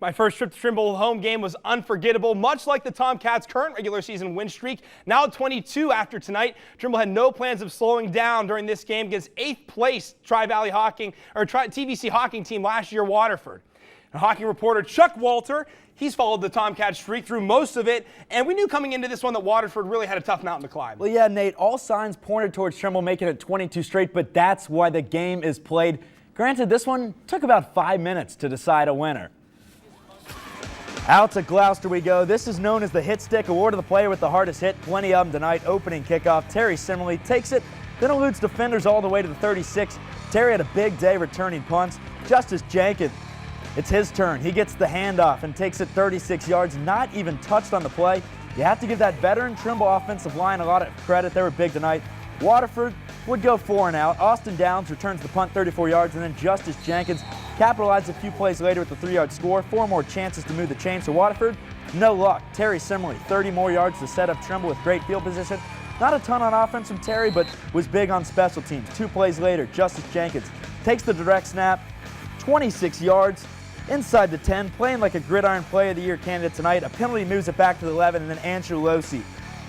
My first trip to Trimble home game was unforgettable, much like the Tomcats' current regular season win streak. Now 22 after tonight, Trimble had no plans of slowing down during this game against 8th place Tri-Valley Hawking or TVC Hawking team last year, Waterford. And hockey reporter Chuck Walter, he's followed the Tomcat streak through most of it, and we knew coming into this one that Waterford really had a tough mountain to climb. Well, yeah, Nate, all signs pointed towards Trimble making it 22 straight, but that's why the game is played. Granted, this one took about 5 minutes to decide a winner. Out to Gloucester we go. This is known as the hit stick, award to the player with the hardest hit. Plenty of them tonight. Opening kickoff. Terry similarly takes it, then eludes defenders all the way to the 36. Terry had a big day returning punts. Justice Jenkins, it's his turn. He gets the handoff and takes it 36 yards, not even touched on the play. You have to give that veteran Trimble offensive line a lot of credit. They were big tonight. Waterford would go 4 and out. Austin Downs returns the punt 34 yards, and then Justice Jenkins capitalized a few plays later with the 3-yard score. 4 more chances to move the chains. So Waterford, no luck. Terry similarly, 30 more yards to set up Trimble with great field position. Not a ton on offense from Terry, but was big on special teams. 2 plays later, Justice Jenkins takes the direct snap, 26 yards, inside the 10, playing like a Gridiron Player of the Year candidate tonight. A penalty moves it back to the 11, and then Andrew Losi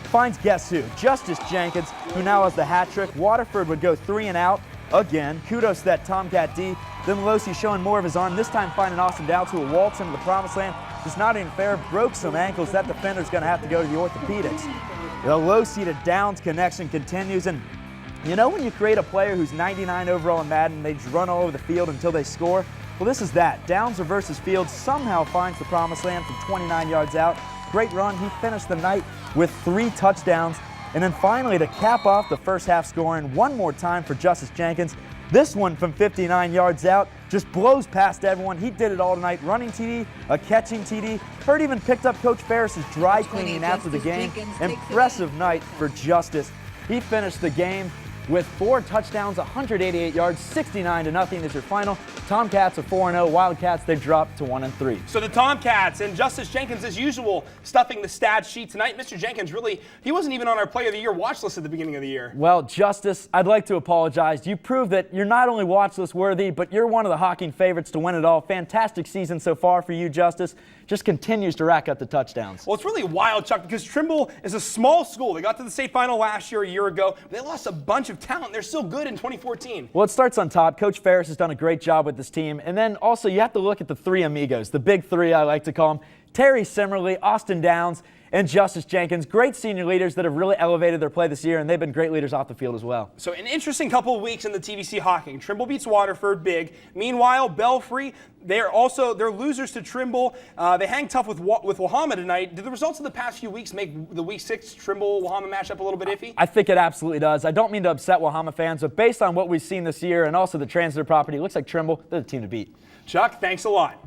finds guess who? Justice Jenkins, who now has the hat trick. Waterford would go 3 and out again. Kudos to that Tomcat D. Then Losi showing more of his arm, this time finding Austin Downs, who will waltz into the promised land. Just not even fair, broke some ankles. That defender's going to have to go to the orthopedics. The Losi to Downs connection continues, and you know when you create a player who's 99 overall in Madden, they just run all over the field until they score? Well, this is that. Downs reverses field, somehow finds the promised land from 29 yards out. Great run. He finished the night with 3 touchdowns. And then finally, to cap off the first half scoring, one more time for Justice Jenkins. This one from 59 yards out just blows past everyone. He did it all tonight. Running TD, a catching TD. Heard even picked up Coach Ferris's dry cleaning after the game. Impressive night for Justice. He finished the game with 4 touchdowns, 188 yards, 69-0 is your final. Tomcats are 4-0. Wildcats, they dropped to 1-3. So the Tomcats and Justice Jenkins, as usual, stuffing the stat sheet tonight. Mr. Jenkins, really, he wasn't even on our Player of the Year watch list at the beginning of the year. Well, Justice, I'd like to apologize. You proved that you're not only watch list worthy, but you're one of the Hawking favorites to win it all. Fantastic season so far for you, Justice. Just continues to rack up the touchdowns. Well, it's really wild, Chuck, because Trimble is a small school. They got to the state final last year, a year ago. They lost a bunch of talent. They're still good in 2014. Well, it starts on top. Coach Ferris has done a great job with this team. And then also you have to look at the 3 amigos, the big 3 I like to call them. Terry Simmerly, Austin Downs, and Justice Jenkins. Great senior leaders that have really elevated their play this year, and they've been great leaders off the field as well. So an interesting couple of weeks in the TVC Hawking. Trimble beats Waterford big. Meanwhile, Belfry, they're losers to Trimble. They hang tough with Wahama tonight. Did the results of the past few weeks make the Week 6 Trimble-Wahama matchup a little bit iffy? I think it absolutely does. I don't mean to upset Wahama fans, but based on what we've seen this year and also the transitive property, it looks like Trimble, they're the team to beat. Chuck, thanks a lot.